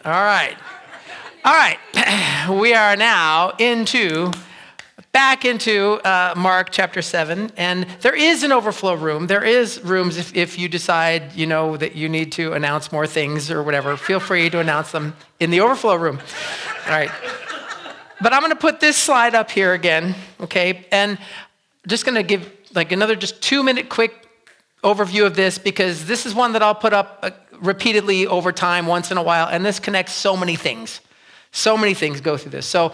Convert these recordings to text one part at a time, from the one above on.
All right. All right. We are now back into Mark chapter 7. And there is an overflow room. There is rooms if you decide, that you need to announce more things or whatever. Feel free to announce them in the overflow room. All right. But I'm going to put this slide up here again, okay? And just going to give another just 2-minute quick overview of this, because this is one that I'll put up repeatedly over time, once in a while, and this connects so many things. So many things go through this. So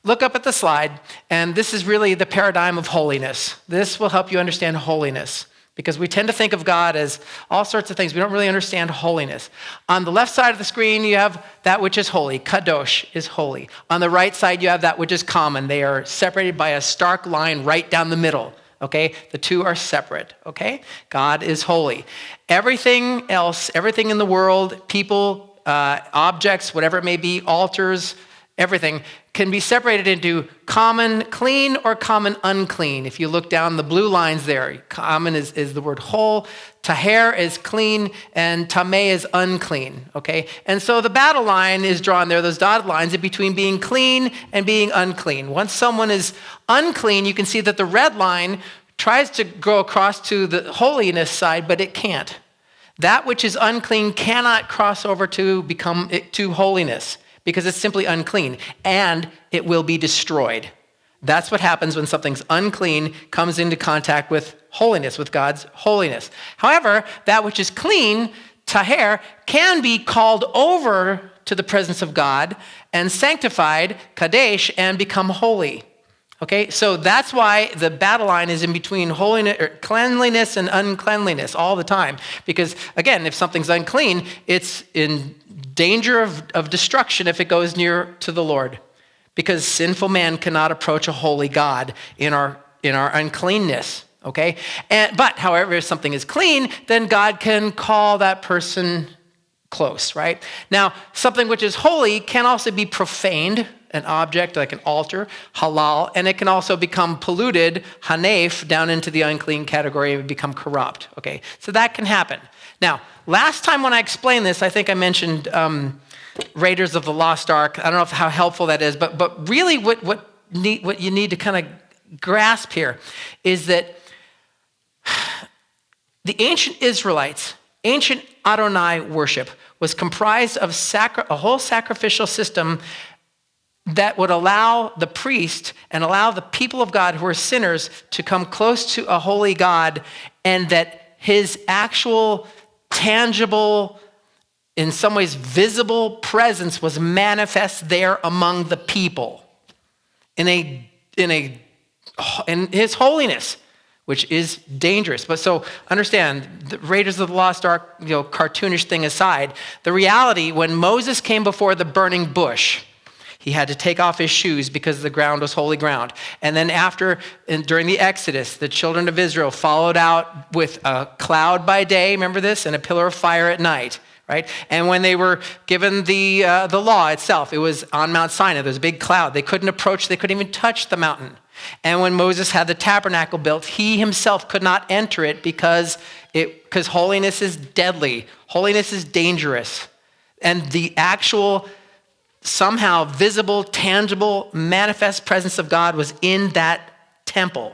look up at the slide, and this is really the paradigm of holiness. This will help you understand holiness, because we tend to think of God as all sorts of things. We don't really understand holiness. On the left side of the screen, you have that which is holy. Kadosh is holy. On the right side, you have that which is common. They are separated by a stark line right down the middle. Okay, the two are separate, okay? God is holy. Everything else, everything in the world, people, objects, whatever it may be, altars, everything can be separated into common clean or common unclean. If you look down the blue lines there, common is the word whole, taher is clean, and tameh is unclean, okay? And so the battle line is drawn there, those dotted lines in between being clean and being unclean. Once someone is unclean, you can see that the red line tries to go across to the holiness side, but it can't. That which is unclean cannot cross over to become to holiness, because it's simply unclean, and it will be destroyed. That's what happens when something's unclean comes into contact with holiness, with God's holiness. However, that which is clean, taher, can be called over to the presence of God and sanctified, kadesh, and become holy. Okay, so that's why the battle line is in between holiness, or cleanliness and uncleanliness all the time. Because again, if something's unclean, it's in danger of destruction if it goes near to the Lord. Because sinful man cannot approach a holy God in our uncleanness. Okay, but however, if something is clean, then God can call that person close. Right now, something which is holy can also be profaned. An object like an altar, halal, and it can also become polluted, hanef, down into the unclean category and become corrupt, okay? So that can happen. Now, last time when I explained this, I think I mentioned Raiders of the Lost Ark. I don't know how helpful that is, but really what you need to kind of grasp here is that the ancient Israelites, ancient Adonai worship was comprised of a whole sacrificial system that would allow the priest and allow the people of God who are sinners to come close to a holy God, and that his actual, tangible, in some ways visible presence was manifest there among the people in his holiness, which is dangerous. But so understand, the Raiders of the Lost Ark, cartoonish thing aside, the reality when Moses came before the burning bush, he had to take off his shoes because the ground was holy ground. And then during the Exodus, the children of Israel followed out with a cloud by day, remember this, and a pillar of fire at night, right? And when they were given the law itself, it was on Mount Sinai. There was a big cloud. They couldn't approach, they couldn't even touch the mountain. And when Moses had the tabernacle built, he himself could not enter it because holiness is deadly. Holiness is dangerous. And the actual somehow visible, tangible, manifest presence of God was in that temple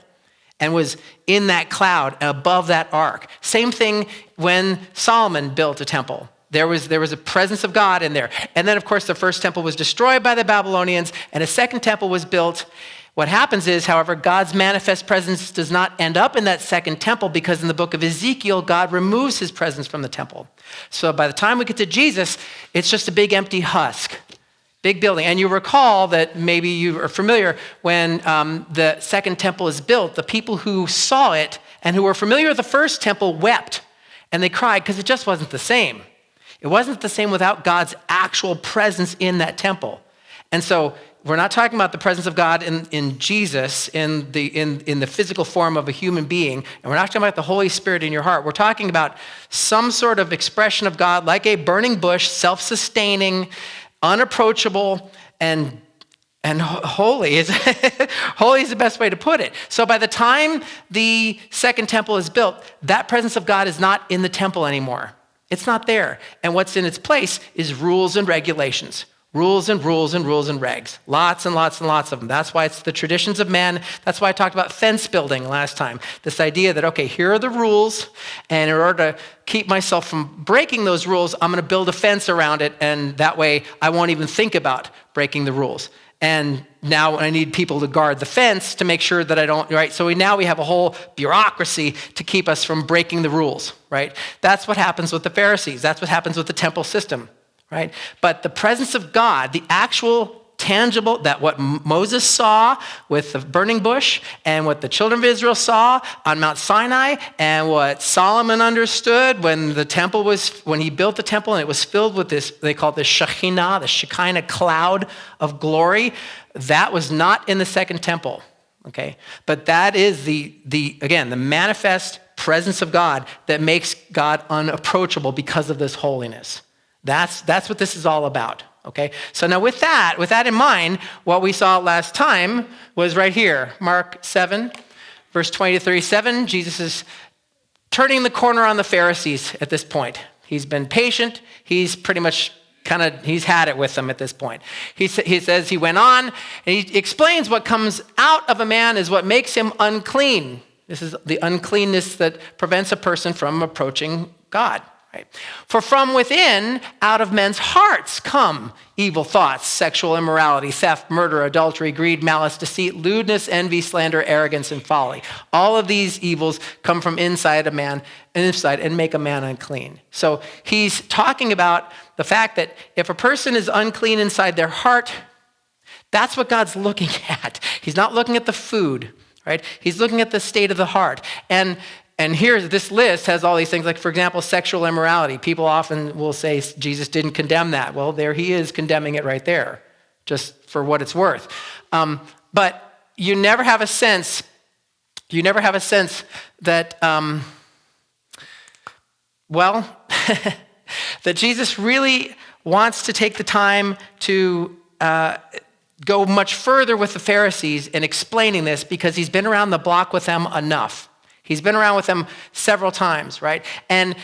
and was in that cloud above that ark. Same thing when Solomon built a temple. There was a presence of God in there. And then, of course, the first temple was destroyed by the Babylonians, and a second temple was built. What happens is, however, God's manifest presence does not end up in that second temple, because in the book of Ezekiel, God removes his presence from the temple. So by the time we get to Jesus, it's just a big empty husk. Big building. And you recall that maybe you are familiar when the second temple is built, the people who saw it and who were familiar with the first temple wept and they cried because it just wasn't the same. It wasn't the same without God's actual presence in that temple. And so we're not talking about the presence of God in Jesus, in the physical form of a human being, and we're not talking about the Holy Spirit in your heart. We're talking about some sort of expression of God like a burning bush, self-sustaining, unapproachable, and holy is holy is the best way to put it. So by the time the second temple is built, that presence of God is not in the temple anymore. It's not there. And what's in its place is rules and regulations. Rules and rules and rules and regs. Lots and lots and lots of them. That's why it's the traditions of men. That's why I talked about fence building last time. This idea that, okay, here are the rules, and in order to keep myself from breaking those rules, I'm going to build a fence around it, and that way I won't even think about breaking the rules. And now I need people to guard the fence to make sure that I don't, right? So now we have a whole bureaucracy to keep us from breaking the rules, right? That's what happens with the Pharisees. That's what happens with the temple system. Right? But the presence of God, the actual tangible, that what Moses saw with the burning bush and what the children of Israel saw on Mount Sinai and what Solomon understood when he built the temple and it was filled with this, they call it the Shekinah cloud of glory, that was not in the second temple. Okay? But that is the manifest presence of God that makes God unapproachable because of this holiness. That's what this is all about, okay? So now with that in mind, what we saw last time was right here, Mark 7, verse 20 to 37. Jesus is turning the corner on the Pharisees at this point. He's been patient. He's pretty much he's had it with them at this point. He says he went on, and he explains what comes out of a man is what makes him unclean. This is the uncleanness that prevents a person from approaching God. Right? For from within, out of men's hearts come evil thoughts, sexual immorality, theft, murder, adultery, greed, malice, deceit, lewdness, envy, slander, arrogance, and folly. All of these evils come from inside a man, and make a man unclean. So he's talking about the fact that if a person is unclean inside their heart, that's what God's looking at. He's not looking at the food, right? He's looking at the state of the heart. And here, this list has all these things, like, for example, sexual immorality. People often will say Jesus didn't condemn that. Well, there he is condemning it right there, just for what it's worth. But you never have a sense that, that Jesus really wants to take the time to go much further with the Pharisees in explaining this, because he's been around the block with them enough. He's been around with them several times, right? And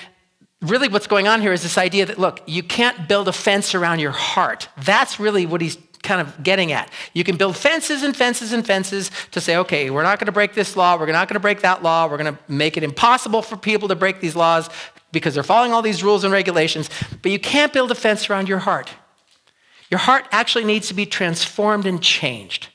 really what's going on here is this idea that, look, you can't build a fence around your heart. That's really what he's kind of getting at. You can build fences and fences and fences to say, okay, we're not going to break this law. We're not going to break that law. We're going to make it impossible for people to break these laws because they're following all these rules and regulations. But you can't build a fence around your heart. Your heart actually needs to be transformed and changed.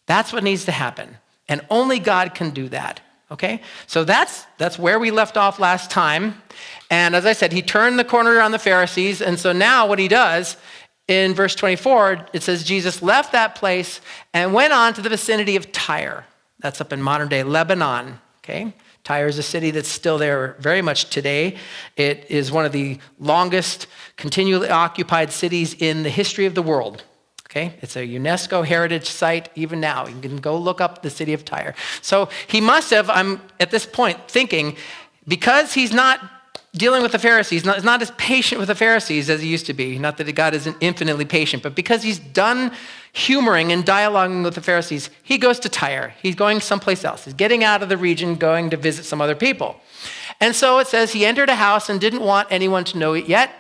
That's what needs to happen. And only God can do that. Okay, so that's where we left off last time. And as I said, he turned the corner on the Pharisees. And so now what he does in verse 24, it says Jesus left that place and went on to the vicinity of Tyre. That's up in modern day Lebanon. Okay, Tyre is a city that's still there very much today. It is one of the longest continually occupied cities in the history of the world. Okay, it's a UNESCO heritage site even now. You can go look up the city of Tyre. So he must have, I'm at this point thinking, because he's not dealing with the Pharisees, he's not as patient with the Pharisees as he used to be. Not that God isn't infinitely patient, but because he's done humoring and dialoguing with the Pharisees, he goes to Tyre. He's going someplace else. He's getting out of the region, going to visit some other people. And so it says he entered a house and didn't want anyone to know it yet.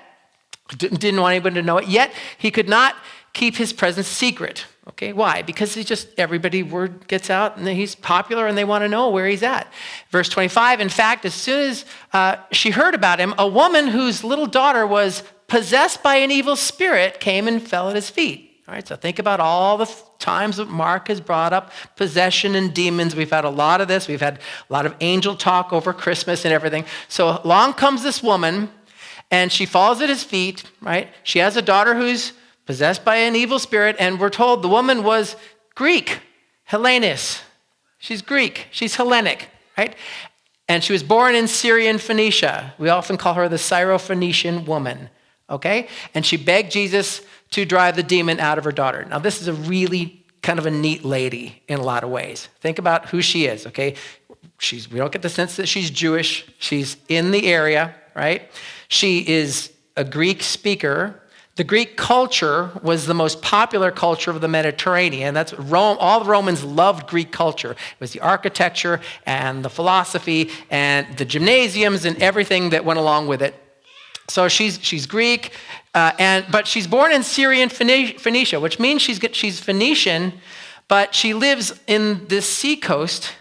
Didn't want anyone to know it yet. He could not keep his presence secret. Okay, why? Because word gets out and he's popular and they want to know where he's at. Verse 25, in fact, as soon as she heard about him, a woman whose little daughter was possessed by an evil spirit came and fell at his feet. All right, so think about all the times that Mark has brought up possession and demons. We've had a lot of this. We've had a lot of angel talk over Christmas and everything. So along comes this woman and she falls at his feet, right? She has a daughter who's possessed by an evil spirit, and we're told the woman was Greek, Hellenes. She's Greek, she's Hellenic, right? And she was born in Syrian Phoenicia. We often call her the Syrophoenician woman, okay? And she begged Jesus to drive the demon out of her daughter. Now, this is a really kind of a neat lady in a lot of ways. Think about who she is, okay? We don't get the sense that she's Jewish. She's in the area, right? She is a Greek speaker. The Greek culture was the most popular culture of the Mediterranean. That's Rome. All the Romans loved Greek culture. It was the architecture and the philosophy and the gymnasiums and everything that went along with it. So she's Greek, but she's born in Syrian Phoenicia, which means she's Phoenician, but she lives in this seacoast,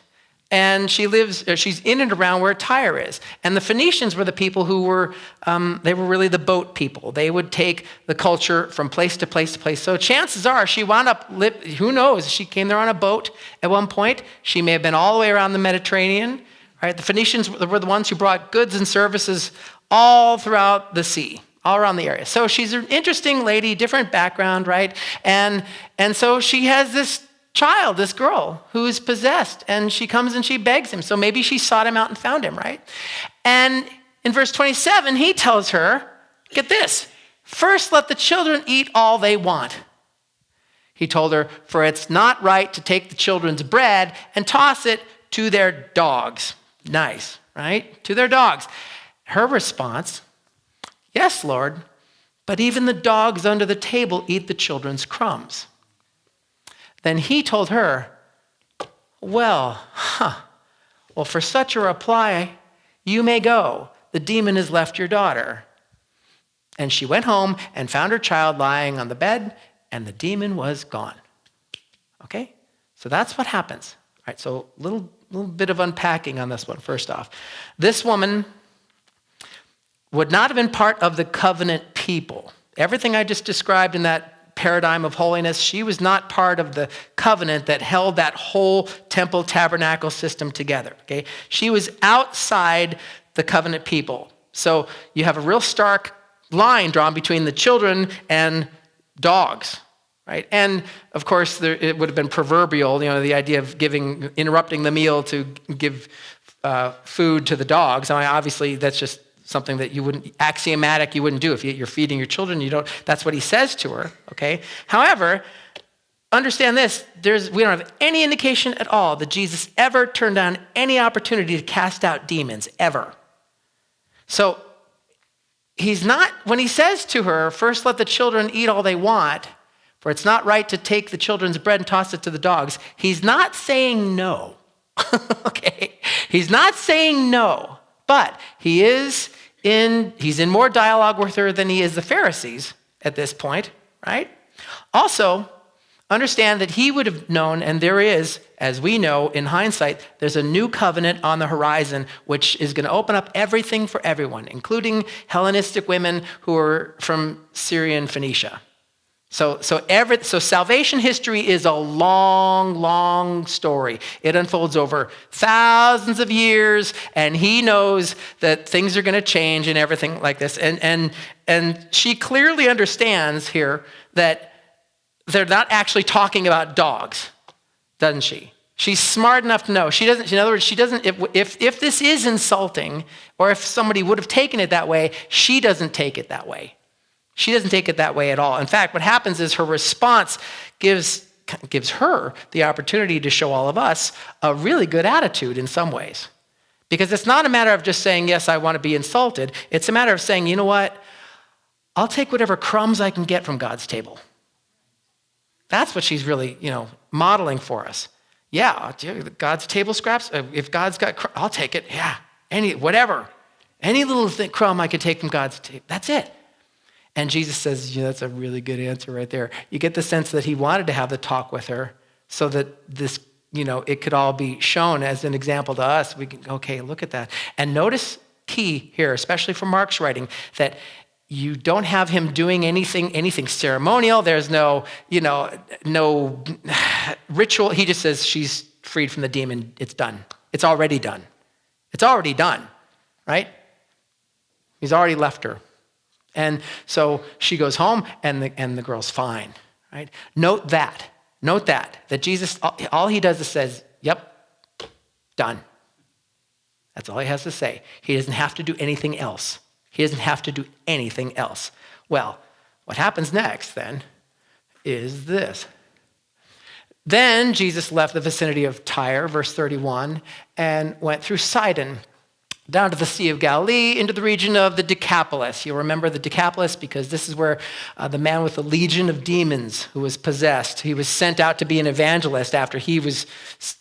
and she's in and around where Tyre is. And the Phoenicians were the people who were, they were really the boat people. They would take the culture from place to place to place. So chances are she wound up, who knows, she came there on a boat at one point. She may have been all the way around the Mediterranean. Right? The Phoenicians were the ones who brought goods and services all throughout the sea, all around the area. So she's an interesting lady, different background, right? And so she has this child, this girl who is possessed, and she comes and she begs him. So maybe she sought him out and found him, right? And in verse 27, he tells her, get this, first let the children eat all they want. He told her, for it's not right to take the children's bread and toss it to their dogs. Nice, right? To their dogs. Her response, yes, Lord, but even the dogs under the table eat the children's crumbs. Then he told her, well, for such a reply, you may go. The demon has left your daughter. And she went home and found her child lying on the bed, and the demon was gone. Okay? So that's what happens. All right, so a little bit of unpacking on this one, first off. This woman would not have been part of the covenant people. Everything I just described in that paradigm of holiness, she was not part of the covenant that held that whole temple tabernacle system together. Okay? She was outside the covenant people. So you have a real stark line drawn between the children and dogs. Right? And of course, it would have been proverbial, the idea of interrupting the meal to give food to the dogs. I mean, obviously, that's just something that you wouldn't do. If you're feeding your children, that's what he says to her, okay? However, understand this, we don't have any indication at all that Jesus ever turned down any opportunity to cast out demons, ever. So when he says to her, first let the children eat all they want, for it's not right to take the children's bread and toss it to the dogs, he's not saying no, okay? He's not saying no, but he's in more dialogue with her than he is the Pharisees at this point, right? Also, understand that he would have known, and there is, as we know in hindsight, there's a new covenant on the horizon which is going to open up everything for everyone, including Hellenistic women who are from Syrian Phoenicia. So salvation history is a long, long story. It unfolds over thousands of years, and he knows that things are going to change and everything like this. And she clearly understands here that they're not actually talking about dogs, doesn't she? She's smart enough to know. She doesn't. In other words, she doesn't. If this is insulting, or if somebody would have taken it that way, she doesn't take it that way. She doesn't take it that way at all. In fact, what happens is her response gives her the opportunity to show all of us a really good attitude in some ways. Because it's not a matter of just saying, yes, I want to be insulted. It's a matter of saying, you know what? I'll take whatever crumbs I can get from God's table. That's what she's really, modeling for us. Yeah, God's table scraps. If God's got, I'll take it. Yeah, any little crumb I can take from God's table. That's it. And Jesus says, that's a really good answer right there. You get the sense that he wanted to have the talk with her so that this, it could all be shown as an example to us. We can, okay, look at that. And notice key here, especially for Mark's writing, that you don't have him doing anything ceremonial. There's no ritual. He just says she's freed from the demon. It's done. It's already done. It's already done, right? He's already left her. And so she goes home, and the girl's fine, right? Note that Jesus, all he does is says, yep, done. That's all he has to say. He doesn't have to do anything else. Well, what happens next then is this. Then Jesus left the vicinity of Tyre, verse 31, and went through Sidon. down to the Sea of Galilee, into the region of the Decapolis. You'll remember the Decapolis because this is where the man with the legion of demons who was possessed, he was sent out to be an evangelist after he was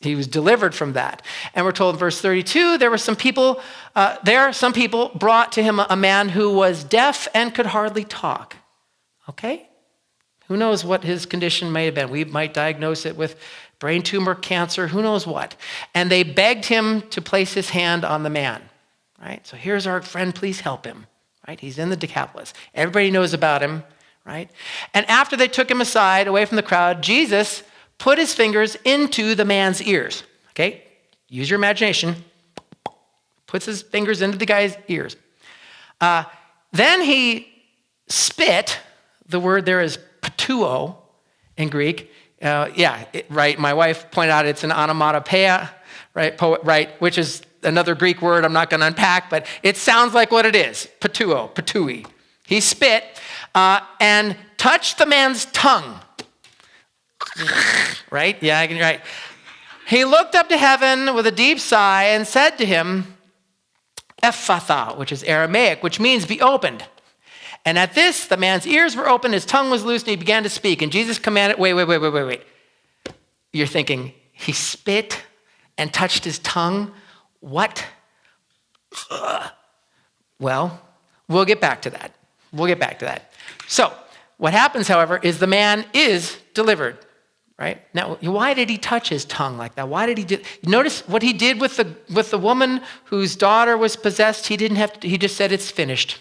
delivered from that. And we're told in verse 32, there were some people some people brought to him a man who was deaf and could hardly talk. Okay? Who knows what his condition may have been? We might diagnose it with brain tumor, cancer, who knows what. And they begged him to place his hand on the man. Right? So here's our friend, please help him. Right? He's in the Decapolis. Everybody knows about him, right? And after they took him aside, away from the crowd, Jesus put his fingers into the man's ears. Okay? Use your imagination. Puts his fingers into the guy's ears. Then he spit. The word there is patuo in Greek. Right. My wife pointed out it's an onomatopoeia, right? Which is another Greek word I'm not going to unpack, but it sounds like what it is. Patuo, patui. He spit and touched the man's tongue. Right? Yeah, right. He looked up to heaven with a deep sigh and said to him, Ephatha, which is Aramaic, which means be opened. And at this, the man's ears were open, his tongue was loosed, and he began to speak. And Jesus commanded, wait. You're thinking, he spit and touched his tongue? What? Well, we'll get back to that. So, what happens, however, is the man is delivered, right? Now, why did he touch his tongue like that? Why did he do? Notice what he did with the woman whose daughter was possessed. He didn't have to, he just said it's finished.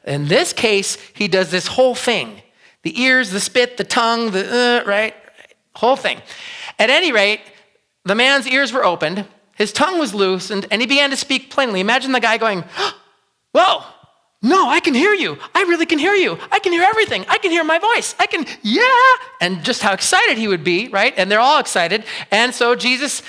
In this case, he does this whole thing. The ears, the spit, the tongue, right? Whole thing. At any rate, the man's ears were opened, his tongue was loosened, and he began to speak plainly. Imagine the guy going, whoa, no, I can hear you. I really can hear you. I can hear everything. I can hear my voice. And just how excited he would be, right? And they're all excited. And so Jesus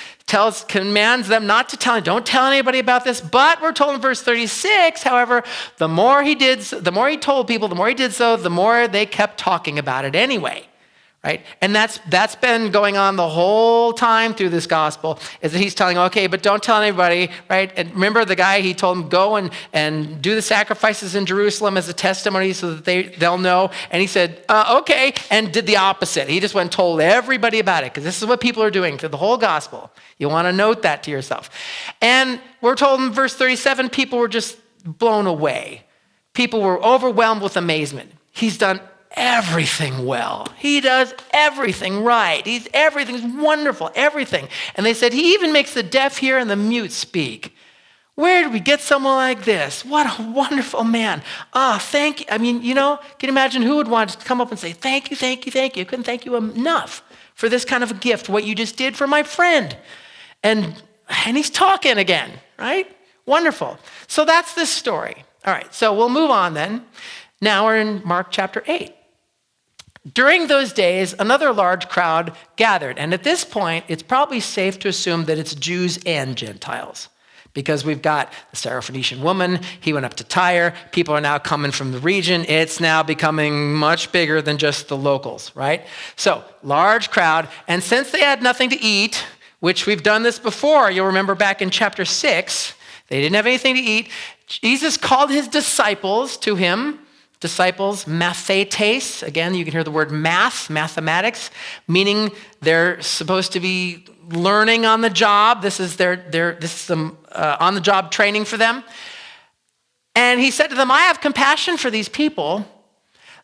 commands them not to don't tell anybody about this. But we're told in verse 36, however, the more he told people, the more he did so, the more they kept talking about it anyway. Right? And that's been going on the whole time through this gospel, is that he's telling, okay, but don't tell anybody, right? And remember the guy, he told him, go and do the sacrifices in Jerusalem as a testimony so that they'll know. And he said, okay, and did the opposite. He just went and told everybody about it, because this is what people are doing through the whole gospel. You want to note that to yourself. And we're told in verse 37, people were just blown away. People were overwhelmed with amazement. He's done everything well. He does everything right. Everything's wonderful, everything. And they said, he even makes the deaf hear and the mute speak. Where did we get someone like this? What a wonderful man. Thank you. I mean, can you imagine who would want to come up and say, thank you. I couldn't thank you enough for this kind of a gift, what you just did for my friend. And he's talking again, right? Wonderful. So that's this story. All right, so we'll move on then. Now we're in Mark chapter 8. During those days, another large crowd gathered. And at this point, it's probably safe to assume that it's Jews and Gentiles, because we've got the Syrophoenician woman. He went up to Tyre. People are now coming from the region. It's now becoming much bigger than just the locals, right? So, large crowd. And since they had nothing to eat, which we've done this before, you'll remember back in chapter 6, they didn't have anything to eat. Jesus called his disciples to him. Disciples, mathetes, again, you can hear the word mathematics, meaning they're supposed to be learning on the job. This is some on-the-job training for them. And he said to them, I have compassion for these people.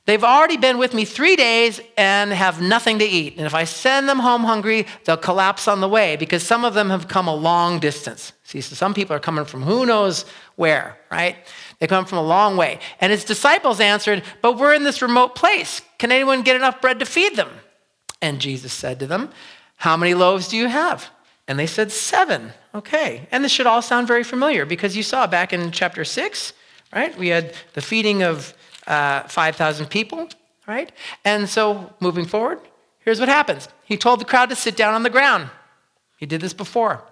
They've already been with me 3 days and have nothing to eat. And if I send them home hungry, they'll collapse on the way, because some of them have come a long distance. See, so some people are coming from who knows where, right? They come from a long way. And his disciples answered, but we're in this remote place. Can anyone get enough bread to feed them? And Jesus said to them, how many loaves do you have? And they said 7. Okay. And this should all sound very familiar, because you saw back in chapter 6, right? We had the feeding of 5,000 people, right? And so moving forward, here's what happens. He told the crowd to sit down on the ground. He did this before.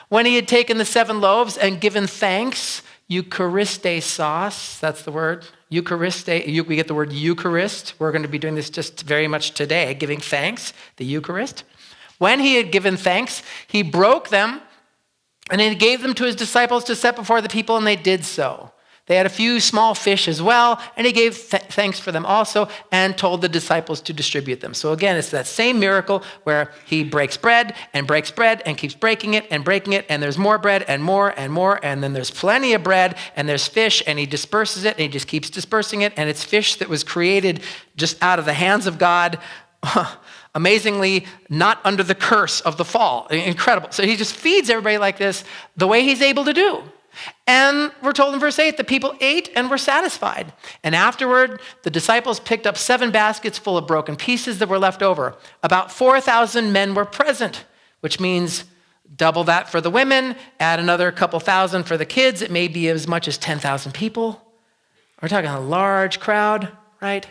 When he had taken the 7 loaves and given thanks, Euchariste sauce, that's the word. Euchariste, we get the word Eucharist. We're going to be doing this just very much today, giving thanks, the Eucharist. When he had given thanks, he broke them And he gave them to his disciples to set before the people, and they did so. They had a few small fish as well, and he gave thanks for them also and told the disciples to distribute them. So again, it's that same miracle where he breaks bread and keeps breaking it, and there's more bread and more, and then there's plenty of bread, and there's fish, and he disperses it, and he just keeps dispersing it, and it's fish that was created just out of the hands of God, amazingly not under the curse of the fall. Incredible. So he just feeds everybody like this the way he's able to do. And we're told in verse 8, the people ate and were satisfied. And afterward, the disciples picked up 7 baskets full of broken pieces that were left over. About 4,000 men were present, which means double that for the women, add another couple thousand for the kids. It may be as much as 10,000 people. We're talking a large crowd, right?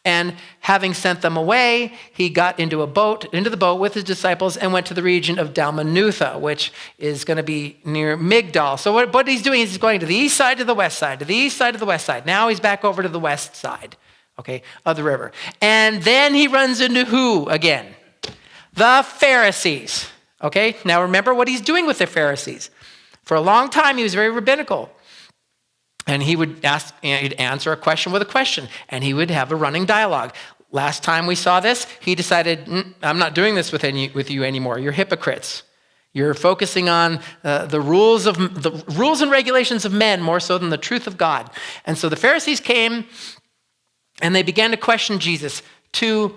And having sent them away, he got into the boat with his disciples and went to the region of Dalmanutha, which is going to be near Migdal. So what he's doing is he's going to the east side to the west side, to the east side to the west side. Now he's back over to the west side, okay, of the river. And then he runs into who again? The Pharisees, okay? Now remember what he's doing with the Pharisees. For a long time, he was very rabbinical. And he would he'd answer a question with a question, and he would have a running dialogue. Last time we saw this, he decided, I'm not doing this with you anymore. You're hypocrites. You're focusing on the rules and regulations of men more so than the truth of God. And so the Pharisees came, and they began to question Jesus to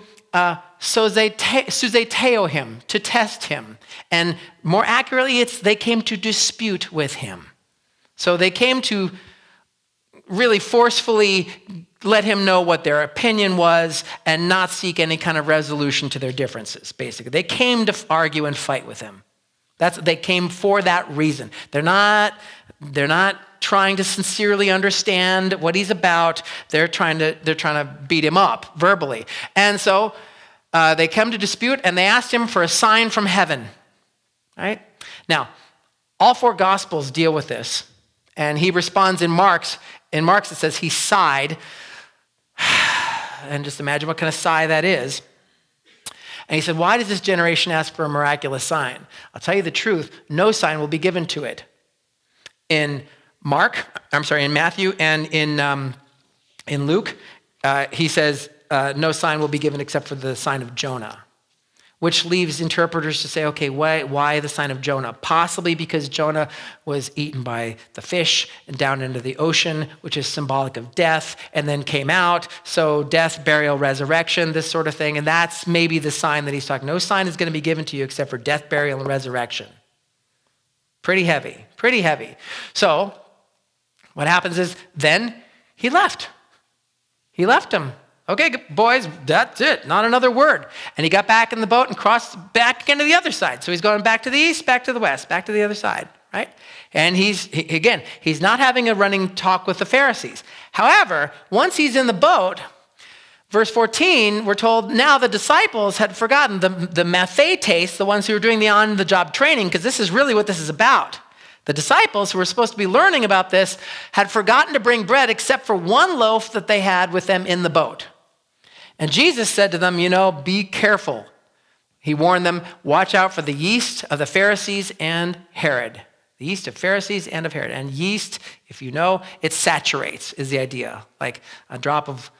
sozeteo him, to test him. And more accurately, they came to dispute with him. So they came to really forcefully let him know what their opinion was and not seek any kind of resolution to their differences, basically. They came to argue and fight with him. They came for that reason. They're not trying to sincerely understand what he's about. They're trying to beat him up verbally. And so they come to dispute, and they asked him for a sign from heaven. Right? Now, all 4 Gospels deal with this. And he responds in Mark's. In Mark's, it says he sighed. And just imagine what kind of sigh that is. And he said, why does this generation ask for a miraculous sign? I'll tell you the truth, no sign will be given to it. In Matthew and in Luke, he says, no sign will be given except for the sign of Jonah, which leaves interpreters to say, okay, why the sign of Jonah? Possibly because Jonah was eaten by the fish and down into the ocean, which is symbolic of death, and then came out. So death, burial, resurrection, this sort of thing. And that's maybe the sign that he's talking. No sign is going to be given to you except for death, burial, and resurrection. Pretty heavy. So what happens is then he left. He left him. Okay, boys, that's it. Not another word. And he got back in the boat and crossed back again to the other side. So he's going back to the east, back to the west, back to the other side, right? And he's not having a running talk with the Pharisees. However, once he's in the boat, verse 14, we're told now the disciples had forgotten the mathetes, the ones who were doing the on-the-job training, because this is really what this is about. The disciples who were supposed to be learning about this had forgotten to bring bread except for 1 loaf that they had with them in the boat. And Jesus said to them, be careful. He warned them, watch out for the yeast of the Pharisees and Herod. The yeast of Pharisees and of Herod. And yeast, if you know, it saturates, is the idea. Like a drop of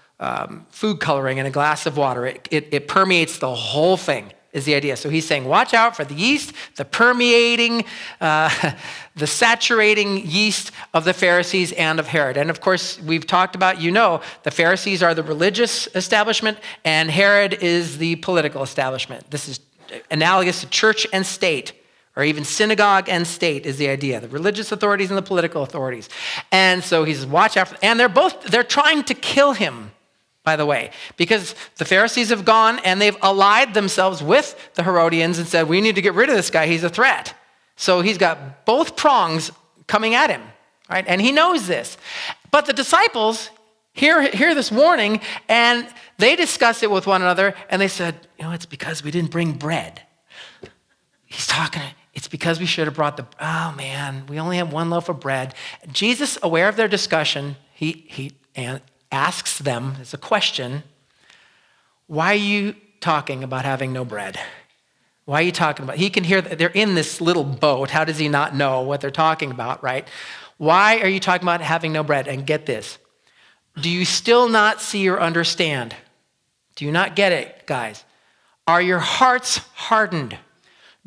food coloring in a glass of water. It permeates the whole thing, is the idea. So he's saying, watch out for the yeast, the permeating, the saturating yeast of the Pharisees and of Herod. And of course, we've talked about, the Pharisees are the religious establishment and Herod is the political establishment. This is analogous to church and state, or even synagogue and state is the idea. The religious authorities and the political authorities. And so he says, watch out. And they're trying to kill him, by the way, because the Pharisees have gone and they've allied themselves with the Herodians and said, we need to get rid of this guy. He's a threat. So he's got both prongs coming at him, right? And he knows this. But the disciples hear this warning and they discuss it with one another and they said, it's because we didn't bring bread. He's talking, it's because we should have brought we only have 1 loaf of bread. Jesus, aware of their discussion, he asks them, it's a question, why are you talking about having no bread? Why are you talking about? He can hear that they're in this little boat. How does he not know what they're talking about, right? Why are you talking about having no bread? And get this. Do you still not see or understand? Do you not get it, guys? Are your hearts hardened?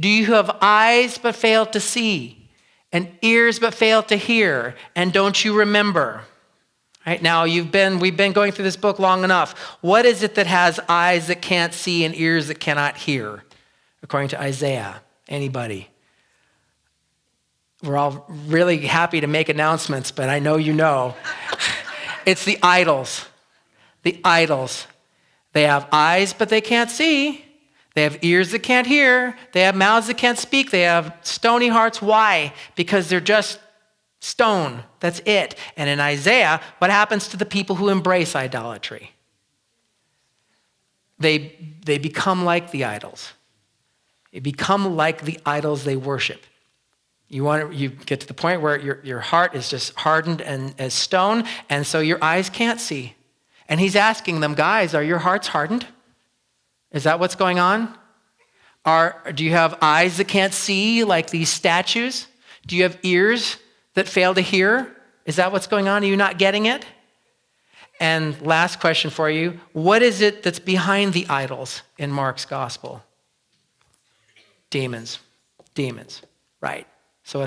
Do you have eyes but fail to see, and ears but fail to hear, and don't you remember? Right now, we've been going through this book long enough. What is it that has eyes that can't see and ears that cannot hear? According to Isaiah, anybody? We're all really happy to make announcements, but I know you know. It's the idols. The idols. They have eyes, but they can't see. They have ears that can't hear. They have mouths that can't speak. They have stony hearts. Why? Because they're just stone. That's it. And in Isaiah, what happens to the people who embrace idolatry? They become like the idols. They become like the idols they worship. You get to the point where your heart is just hardened and as stone, and so your eyes can't see. And he's asking them, guys, are your hearts hardened? Is that what's going on? Do you have eyes that can't see like these statues? Do you have ears that fail to hear? Is that what's going on? Are you not getting it? And last question for you, what is it that's behind the idols in Mark's gospel? Demons, right? So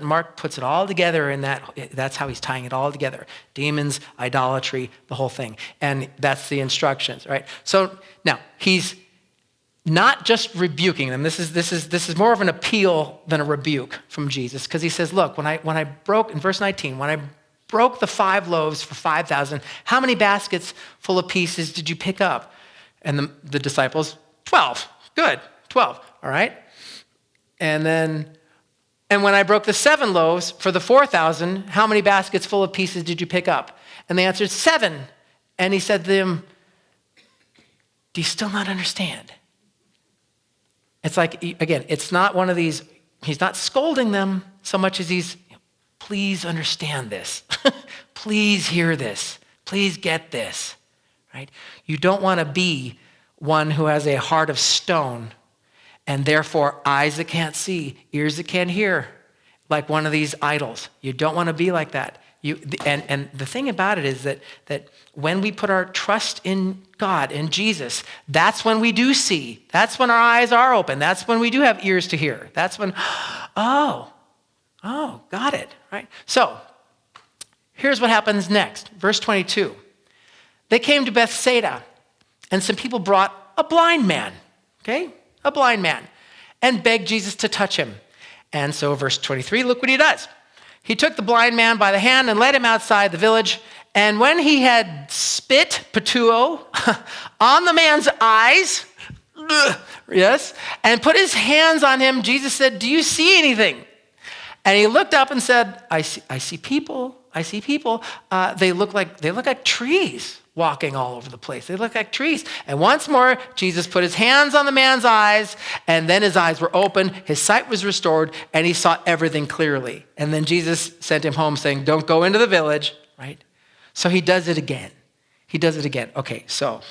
Mark puts it all together in that's how he's tying it all together. Demons, idolatry, the whole thing. And that's the instructions, right? So now he's not just rebuking them. This is more of an appeal than a rebuke from Jesus, because he says, look, when I broke, in verse 19, when I broke the 5 loaves for 5,000, how many baskets full of pieces did you pick up? And the disciples, 12. Good, 12, all right? And when I broke the 7 loaves for the 4,000, how many baskets full of pieces did you pick up? And they answered, 7. And he said to them, do you still not understand? It's like, again, it's not one of these, he's not scolding them so much as he's, please understand this. Please hear this. Please get this, right? You don't want to be one who has a heart of stone, and therefore eyes that can't see, ears that can't hear, like one of these idols. You don't want to be like that. And the thing about it is that when we put our trust in God, in Jesus, that's when we do see. That's when our eyes are open. That's when we do have ears to hear. That's when, oh, got it, right? So here's what happens next. Verse 22. They came to Bethsaida, and some people brought a blind man, okay? A blind man, and begged Jesus to touch him. And so verse 23, look what he does. He took the blind man by the hand and led him outside the village. And when he had spit, patuo, on the man's eyes, yes, and put his hands on him, Jesus said, do you see anything? And he looked up and said, I see people. They look like trees walking all over the place. They look like trees. And once more, Jesus put his hands on the man's eyes, and then his eyes were open, his sight was restored, and he saw everything clearly. And then Jesus sent him home saying, don't go into the village, right? So he does it again. Okay, so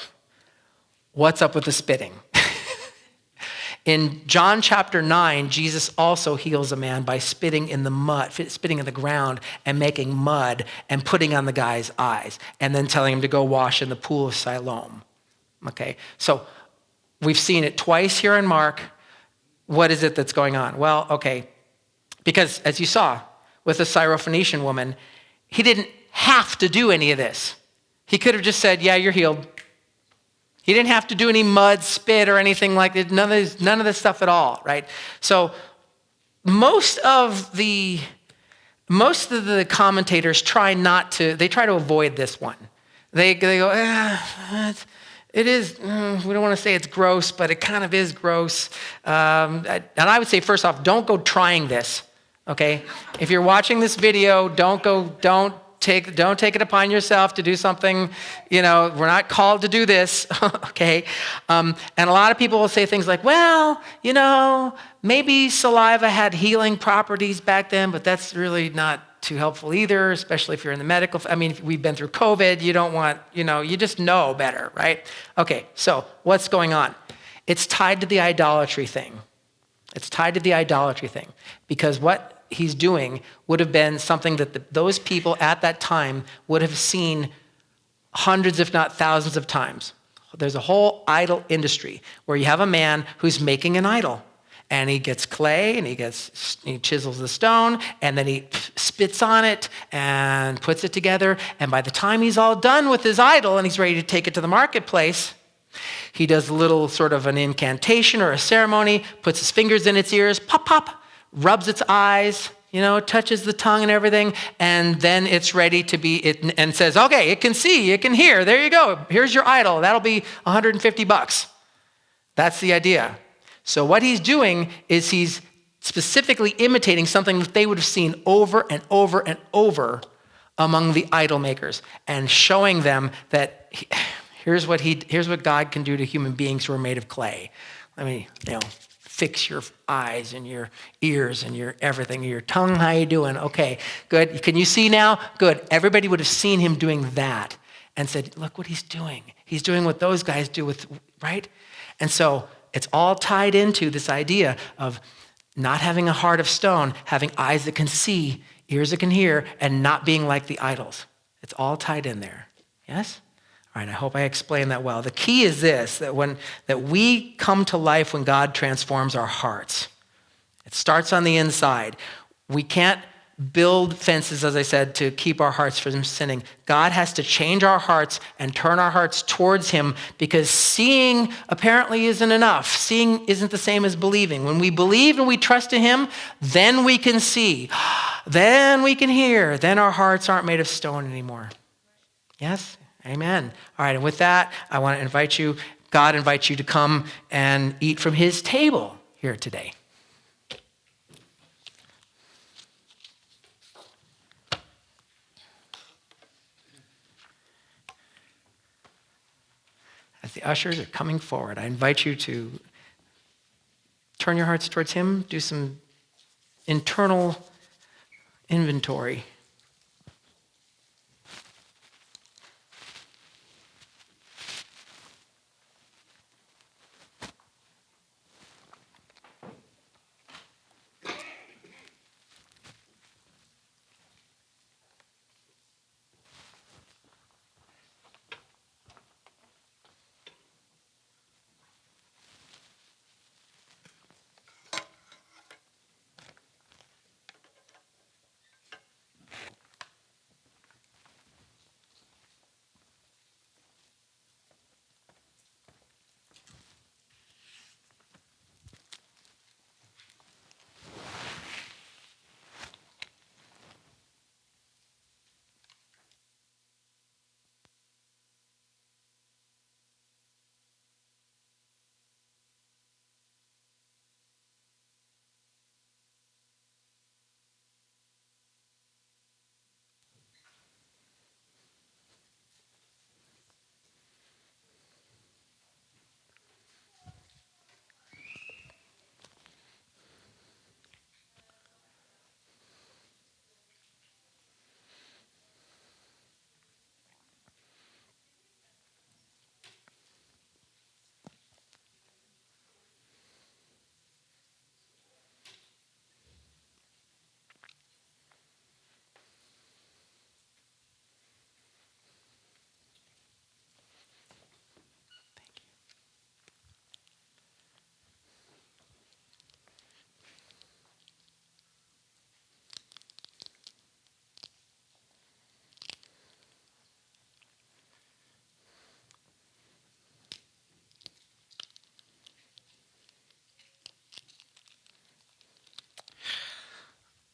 what's up with the spitting? In John chapter 9, Jesus also heals a man by spitting in the ground and making mud and putting on the guy's eyes and then telling him to go wash in the pool of Siloam. Okay, so we've seen it twice here in Mark. What is it that's going on? Well, okay, because as you saw with the Syrophoenician woman, he didn't have to do any of this. He could have just said, yeah, you're healed. He didn't have to do any mud, spit, or anything like that. None of this stuff at all, right? So most of the commentators try to avoid this one. They go, it is, we don't want to say it's gross, but it kind of is gross. And I would say, first off, don't go trying this, okay? If you're watching this video, don't take it upon yourself to do something, we're not called to do this, okay? And a lot of people will say things like, well, maybe saliva had healing properties back then, but that's really not too helpful either, especially if you're in the medical, if we've been through COVID, you don't want, you just know better, right? Okay, so what's going on? it's tied to the idolatry thing. It's tied to the idolatry thing because what he's doing would have been something that those people at that time would have seen hundreds, if not thousands of times. There's a whole idol industry where you have a man who's making an idol. And he gets clay and he chisels the stone and then he spits on it and puts it together. And by the time he's all done with his idol and he's ready to take it to the marketplace, he does a little sort of an incantation or a ceremony, puts his fingers in its ears, pop, pop, rubs its eyes, touches the tongue and everything. And then it's ready to be, and says, okay, it can see, it can hear. There you go. Here's your idol. That'll be $150. That's the idea. So what he's doing is he's specifically imitating something that they would have seen over and over and over among the idol makers and showing them that here's what God can do to human beings who are made of clay. Let me, fix your eyes and your ears and your everything, your tongue, how you doing? Okay, good. Can you see now? Good. Everybody would have seen him doing that and said, look what he's doing. He's doing what those guys do right? And so it's all tied into this idea of not having a heart of stone, having eyes that can see, ears that can hear, and not being like the idols. It's all tied in there. Yes? All right, I hope I explained that well. The key is this, that we come to life when God transforms our hearts. It starts on the inside. We can't build fences, as I said, to keep our hearts from sinning. God has to change our hearts and turn our hearts towards him because seeing apparently isn't enough. Seeing isn't the same as believing. When we believe and we trust in him, then we can see. Then we can hear. Then our hearts aren't made of stone anymore. Yes? Amen. All right, and with that, I want to invite you, God invites you to come and eat from his table here today. As the ushers are coming forward, I invite you to turn your hearts towards him, do some internal inventory.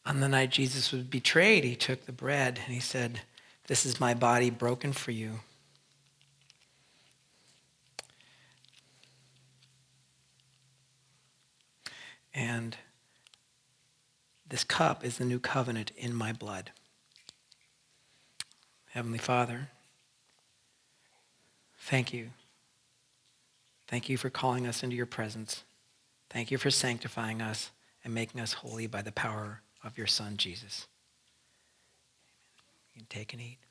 On the night Jesus was betrayed, he took the bread and he said, "This is my body broken for you. And this cup is the new covenant in my blood." Heavenly Father, thank you. Thank you for calling us into your presence. Thank you for sanctifying us and making us holy by the power of your Son, Jesus. You can take and eat.